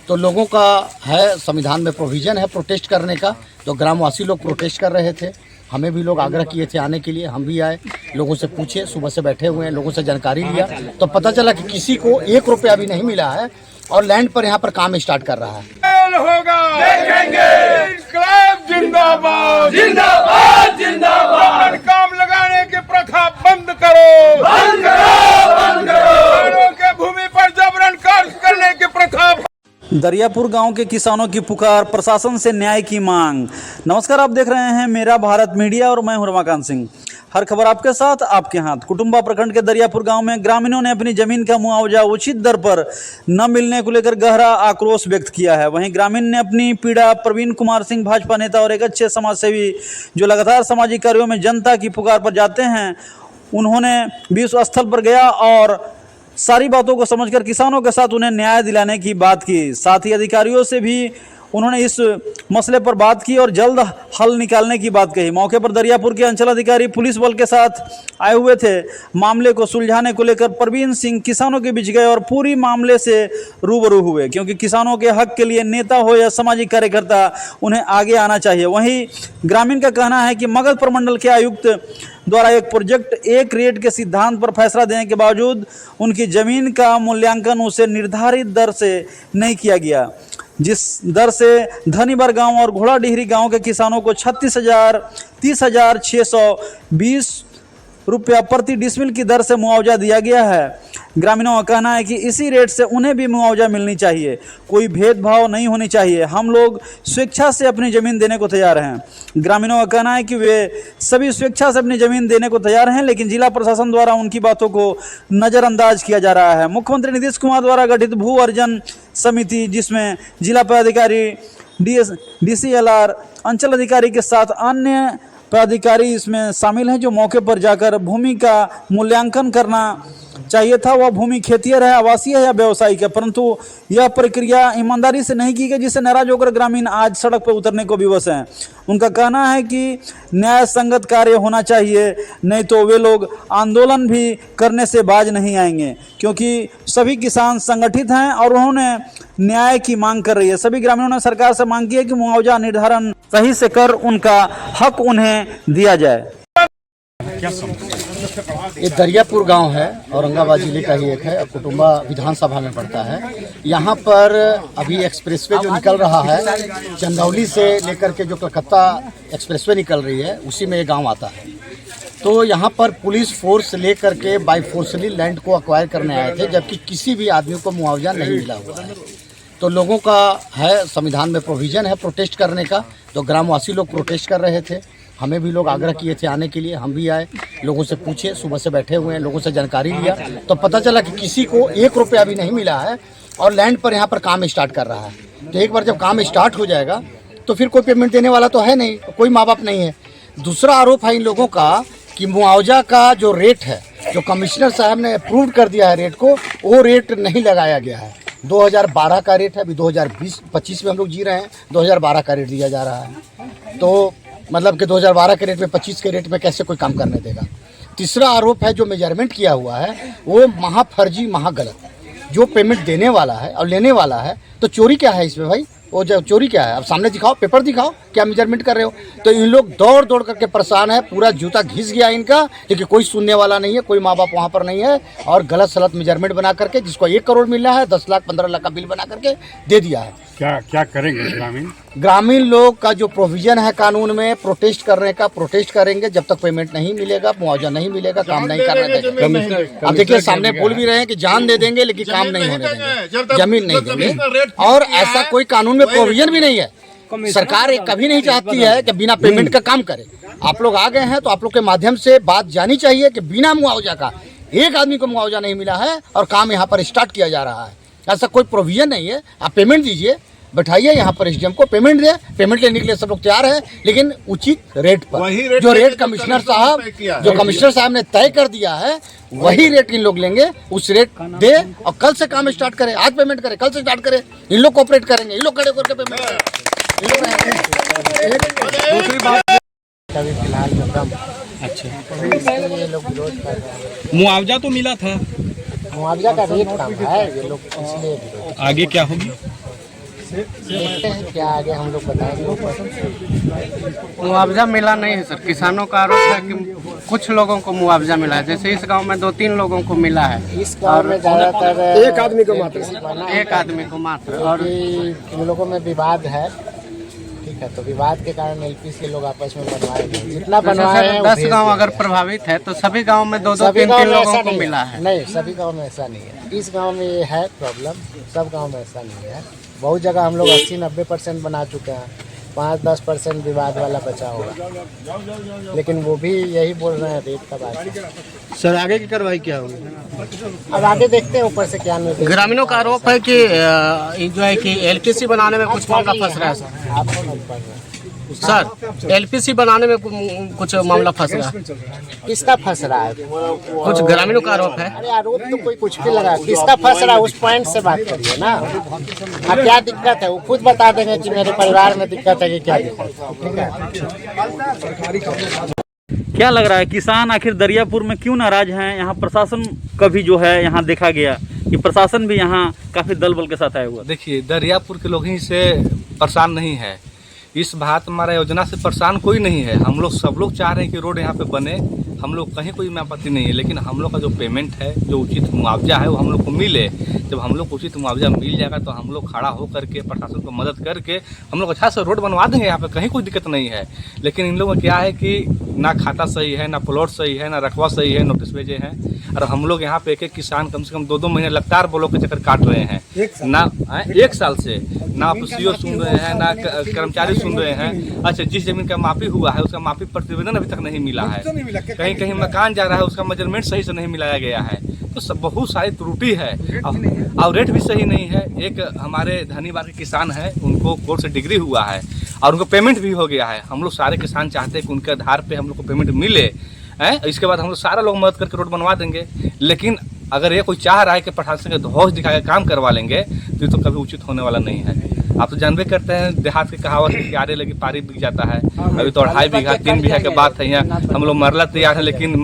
तो लोगों का है, संविधान में प्रोविज़न है प्रोटेस्ट करने का। तो ग्रामवासी लोग प्रोटेस्ट कर रहे थे, हमें भी लोग आग्रह किए थे आने के लिए, हम भी आए, लोगों से पूछे, सुबह से बैठे हुए हैं, लोगों से जानकारी लिया तो पता चला कि किसी को 1 रुपया भी नहीं मिला है और लैंड पर यहाँ पर काम स्टार्ट कर रहा है। होगा देखेंगे, इंकलाब जिंदाबाद जिंदाबाद जिंदाबाद। काम लगाने की प्रथा बंद करो, बंद करो, बंद करो। के भूमि पर जबरन कार्य करने की प्रथा। दरियापुर गांव के किसानों की पुकार, प्रशासन से न्याय की मांग। नमस्कार, आप देख रहे हैं मेरा भारत मीडिया और मैं हूं रमाकांत सिंह। हर खबर आपके साथ, आपके हाथ। कुटुंबा प्रखंड के दरियापुर गांव में ग्रामीणों ने अपनी जमीन का मुआवजा उचित दर पर न मिलने को लेकर गहरा आक्रोश व्यक्त किया है। वहीं ग्रामीण ने अपनी पीड़ा प्रवीण कुमार सिंह, भाजपा नेता और एक अच्छे समाजसेवी जो लगातार सामाजिक कार्यों में जनता की पुकार पर जाते हैं, उन्होंने विश्व स्थल पर गया और सारी बातों को समझकर किसानों के साथ उन्हें न्याय दिलाने की बात की। साथ ही अधिकारियों से भी उन्होंने इस मसले पर बात की और जल्द हल निकालने की बात कही। मौके पर दरियापुर के अंचल अधिकारी पुलिस बल के साथ आए हुए थे। मामले को सुलझाने को लेकर प्रवीण सिंह किसानों के बीच गए और पूरी मामले से रूबरू हुए, क्योंकि किसानों के हक के लिए नेता हो या सामाजिक कार्यकर्ता, उन्हें आगे आना चाहिए। वहीं ग्रामीण का कहना है कि मगध प्रमंडल के आयुक्त द्वारा एक प्रोजेक्ट एक रेट के सिद्धांत पर फैसला देने के बावजूद उनकी जमीन का मूल्यांकन उसे निर्धारित दर से नहीं किया गया, जिस दर से धनीबर गांव और घोड़ाडीहरी गांव के किसानों को 30,620 रुपया प्रति डिसमिल की दर से मुआवजा दिया गया है। ग्रामीणों का कहना है कि इसी रेट से उन्हें भी मुआवजा मिलनी चाहिए, कोई भेदभाव नहीं होनी चाहिए। हम लोग स्वेच्छा से अपनी ज़मीन देने को तैयार हैं। ग्रामीणों का कहना है कि वे सभी स्वेच्छा से अपनी ज़मीन देने को तैयार हैं, लेकिन जिला प्रशासन द्वारा उनकी बातों को नज़रअंदाज किया जा रहा है। मुख्यमंत्री नीतीश कुमार द्वारा गठित भू अर्जन समिति, जिसमें जिला पदाधिकारी, DCLR, अंचल अधिकारी के साथ अन्य पदाधिकारी इसमें शामिल हैं, जो मौके पर जाकर भूमि का मूल्यांकन करना चाहिए था। वह भूमि खेतियर है, आवासीय है या व्यावसायिक है, परंतु यह प्रक्रिया ईमानदारी से नहीं की गई, जिससे नाराज होकर ग्रामीण आज सड़क पर उतरने को विवश हैं। उनका कहना है कि न्याय संगत कार्य होना चाहिए, नहीं तो वे लोग आंदोलन भी करने से बाज नहीं आएंगे, क्योंकि सभी किसान संगठित हैं और उन्होंने न्याय की मांग कर रही है। सभी ग्रामीणों ने सरकार से मांग की है कि मुआवजा निर्धारण सही से कर उनका हक उन्हें दिया जाए। ये दरियापुर गांव है, औरंगाबाद जिले का ही एक है, कुटुंबा विधानसभा में पड़ता है। यहाँ पर अभी एक्सप्रेसवे जो निकल रहा है, चंदौली से लेकर के जो कलकत्ता एक्सप्रेसवे निकल रही है, उसी में ये गांव आता है। तो यहाँ पर पुलिस फोर्स लेकर के बाई फोर्सली लैंड को अक्वायर करने आए थे, जबकि किसी भी आदमी को मुआवजा नहीं मिला हुआ है। तो लोगों का है, संविधान में प्रोविज़न है प्रोटेस्ट करने का। तो ग्रामवासी लोग प्रोटेस्ट कर रहे थे, हमें भी लोग आग्रह किए थे आने के लिए, हम भी आए, लोगों से पूछे, सुबह से बैठे हुए हैं, लोगों से जानकारी लिया तो पता चला कि किसी को 1 रुपया भी नहीं मिला है और लैंड पर यहाँ पर काम स्टार्ट कर रहा है। तो एक बार जब काम स्टार्ट हो जाएगा तो फिर कोई पेमेंट देने वाला तो है नहीं, कोई माँ बाप नहीं है। दूसरा आरोप है इन लोगों का कि मुआवजा का जो रेट है, जो कमिश्नर साहब ने अप्रूव कर दिया है रेट को, वो रेट नहीं लगाया गया है। 2012 का रेट है, अभी 2020-25 में हम लोग जी रहे हैं, 2012 का रेट दिया जा रहा है। तो मतलब कि 2012 के रेट में 25 के रेट में कैसे कोई काम करने देगा। तीसरा आरोप है, जो मेजरमेंट किया हुआ है वो महाफर्जी, महागलत। जो पेमेंट देने वाला है और लेने वाला है, तो चोरी क्या है इसमें भाई? वो जो चोरी क्या है? अब सामने दिखाओ, पेपर दिखाओ, क्या मेजरमेंट कर रहे हो। तो इन लोग दौड़ दौड़ करके परेशान है, पूरा जूता घिस गया इनका, लेकिन कोई सुनने वाला नहीं है, कोई माँ बाप वहाँ पर नहीं है। और गलत सलत मेजरमेंट बना करके जिसको 1 करोड़ मिल रहा है, 10 लाख 15 लाख का बिल बना करके दे दिया है। क्या करेंगे ग्रामीण लोग का जो प्रोविजन है कानून में, प्रोटेस्ट करने का, प्रोटेस्ट करेंगे जब तक पेमेंट नहीं मिलेगा, मुआवजा नहीं मिलेगा, काम नहीं करने देंगे। अब देखिए सामने बोल भी रहे हैं कि जान दे देंगे, लेकिन काम नहीं होने देंगे, जमीन नहीं देंगे। और ऐसा कोई कानून में प्रोविजन भी नहीं है। सरकार एक कभी नहीं चाहती है कि बिना पेमेंट का काम करे। आप लोग आ गए हैं तो आप लोग के माध्यम से बात जानी चाहिए कि बिना मुआवजा का एक आदमी को मुआवजा नहीं मिला है और काम यहाँ पर स्टार्ट किया जा रहा है। ऐसा कोई प्रोविजन नहीं है। आप पेमेंट दीजिए, बैठाइए यहाँ पर SDM को, पेमेंट दे, पेमेंट लेने के लिए सब लोग तैयार है, लेकिन उचित रेट पर। जो रेट कमिश्नर साहब ने तय कर दिया है, वही रेट इन लोग लेंगे, उस रेट दे और कल से काम स्टार्ट करें। आज पेमेंट करें, कल से स्टार्ट करें। इन लोग कोऑपरेट करेंगे, इन लोग खड़े करके पेमेंट करें। दूसरी बात, अभी फिलहाल अच्छा मुआवजा तो मिला था, मुआवजा का रेट कम है, ये लोग इसलिए। आगे क्या होगी? क्या आगे हम लोग बताएंगे। मुआवजा मिला नहीं है सर। किसानों का आरोप है कि कुछ लोगों को मुआवजा मिला है, जैसे इस गांव में 2-3 लोगों को मिला है। इस गांव में ज्यादातर एक आदमी को मात्र एक आदमी को मात्र। और इन लोगों में विवाद है, ठीक है, तो विवाद के कारण एलपीसी के लोग आपस में बनवाए हैं। जितना बनवाए हैं 10 गांव अगर प्रभावित है तो सभी गांव में 2-3 लोगों को मिला है। नहीं, सभी गांव में ऐसा नहीं है। इस गांव में ये है प्रॉब्लम, सब गांव में ऐसा नहीं है। बहुत जगह हम लोग 80-90% बना चुके हैं, 5-10% विवाद वाला बचा होगा, लेकिन वो भी यही बोल रहे हैं रेट का बात। सर आगे की कार्रवाई क्या होगी? अब आगे देखते हैं ऊपर से क्या निर्देश। ग्रामीणों का आरोप है कि जो है कि एलपीसी बनाने में कुछ मामला फंस रहा है सर। आपको नहीं पढ़ रहा सर एलपीसी बनाने में कुछ मामला फंस रहा है। किसका फंस रहा है? कुछ ग्रामीणों का आरोप है। अरे आरोप तो कोई कुछ भी लगा, किसका फंस रहा है उस पॉइंट से बात करिए ना। हाँ, क्या दिक्कत है वो खुद बता देंगे कि मेरे परिवार में दिक्कत है कि क्या दिक्कत है, ठीक है। क्या लग रहा है किसान आखिर दरियापुर में क्यों नाराज हैं? यहाँ प्रशासन का भी जो है यहाँ देखा गया कि प्रशासन भी यहाँ काफी दल बल के साथ आया हुआ। देखिए, दरियापुर के लोग ही से परेशान नहीं है, इस भारत हमारा योजना से परेशान कोई नहीं है। हम लोग सब लोग चाह रहे हैं कि रोड यहाँ पे बने, हम लोग कहीं कोई आपत्ति नहीं है, लेकिन हम लोग का जो पेमेंट है, जो उचित मुआवजा है वो हम लोग को मिले। जब हम लोग को उचित मुआवजा मिल जाएगा तो हम लोग खड़ा हो करके प्रशासन को मदद करके हम लोग अच्छा से रोड बनवा देंगे। यहाँ पे कहीं कोई दिक्कत नहीं है, लेकिन इन लोगों का क्या है कि ना खाता सही है, ना प्लॉट सही है, ना रकबा सही है, नोटिस भेजे हैं। और हम लोग यहाँ पे एक किसान कम से कम 2-2 महीने लगातार ब्लॉक के चक्कर काट रहे हैं ना, 1 साल से ना आप सीओ सुन रहे हैं, ना कर्मचारी सुन रहे हैं। अच्छा, जिस जमीन का मापी हुआ है उसका मापी प्रतिवेदन अभी तक नहीं मिला है, कहीं कहीं मकान जा रहा है उसका मेजरमेंट सही से नहीं मिलाया गया है, तो सब बहुत सारी त्रुटि है। और रेट भी सही नहीं है। एक हमारे धनीवार के किसान है, उनको कोर्ट से डिग्री हुआ है और उनको पेमेंट भी हो गया है। हम लोग सारे किसान चाहते हैं कि उनके आधार पे हम लोग को पेमेंट मिले, इसके बाद हम लोग सारा लोग मदद करके रोड बनवा देंगे। लेकिन अगर ये कोई चाह रहा है कि प्रशासन के धौस दिखा के काम करवा लेंगे तो कभी उचित होने वाला नहीं है। आप तो जानबे करते हैं, देहात की कहावत है कि आरे लगी पारी बिक जाता है। अभी तो 2.5 बीघा 3 बीघा के बात है, यहाँ हम लोग मरला तैयार है, लेकिन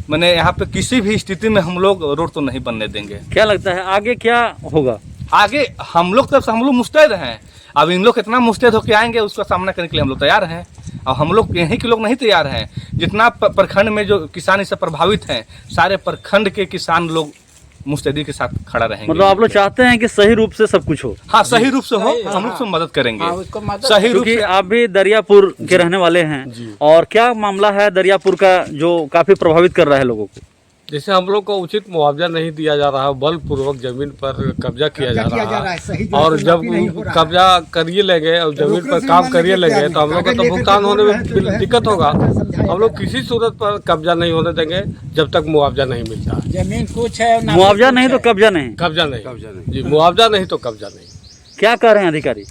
मैंने यहाँ पे किसी भी स्थिति में हम लोग रोड तो नहीं बनने देंगे। क्या लगता है आगे क्या होगा? आगे हम लोग तरफ से हम लोग मुस्तैद हैं। अब इन लोग कितना मुस्तैद होकर आएंगे उसका सामना करने के लिए हम लोग तैयार हैं। और हम लोग यहीं के लोग नहीं तैयार हैं, जितना प्रखंड में जो किसान इससे प्रभावित हैं, सारे प्रखंड के किसान लोग मुस्तैदी के साथ खड़ा रहेंगे। मतलब आप लोग चाहते हैं कि सही रूप से सब कुछ हो? हाँ, सही रूप से हो, हम लोग मदद करेंगे सही रूप क्योंकि से। आप भी दरियापुर के रहने वाले हैं, और क्या मामला है दरियापुर का जो काफी प्रभावित कर रहा है लोगों को? जैसे हम लोग को उचित मुआवजा नहीं दिया जा रहा है, बलपूर्वक जमीन पर कब्जा किया जा रहा है, और जब कब्जा करिए लेंगे और जमीन पर काम करिए लेंगे तो हम लोग का तो भुगतान होने में दिक्कत होगा। हम लोग किसी सूरत पर कब्जा नहीं होने देंगे जब तक मुआवजा नहीं मिलता। जमीन कुछ है, मुआवजा नहीं तो कब्जा नहीं? कब्जा नहीं जी, मुआवजा नहीं तो कब्जा नहीं। क्या कर रहे हैं अधिकारी?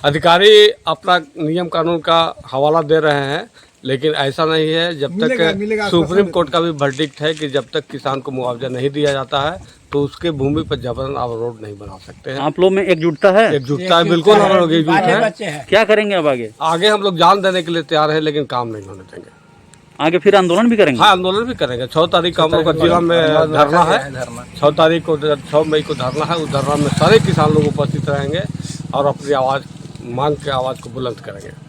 अधिकारी अपना नियम कानून का हवाला दे रहे हैं, लेकिन ऐसा नहीं है। जब तक सुप्रीम कोर्ट का भी वर्डिक्ट है कि जब तक किसान को मुआवजा नहीं दिया जाता है तो उसके भूमि पर जबरन आप रोड नहीं बना सकते हैं। आप लोग में एकजुटता है? एकजुटता है, बिल्कुल हम लोग एकजुट हैं। क्या करेंगे अब आगे? आगे हम लोग जान देने के लिए तैयार है, लेकिन काम नहीं होने देंगे। आगे फिर आंदोलन भी करेंगे? हाँ, आंदोलन भी करेंगे। 6 तारीख को हम लोग का जिला में धरना है, 6 तारीख को 6 मई को धरना है। उस धरना में सारे किसान लोग उपस्थित रहेंगे और अपनी आवाज़, मांग के आवाज़ को बुलंद करेंगे।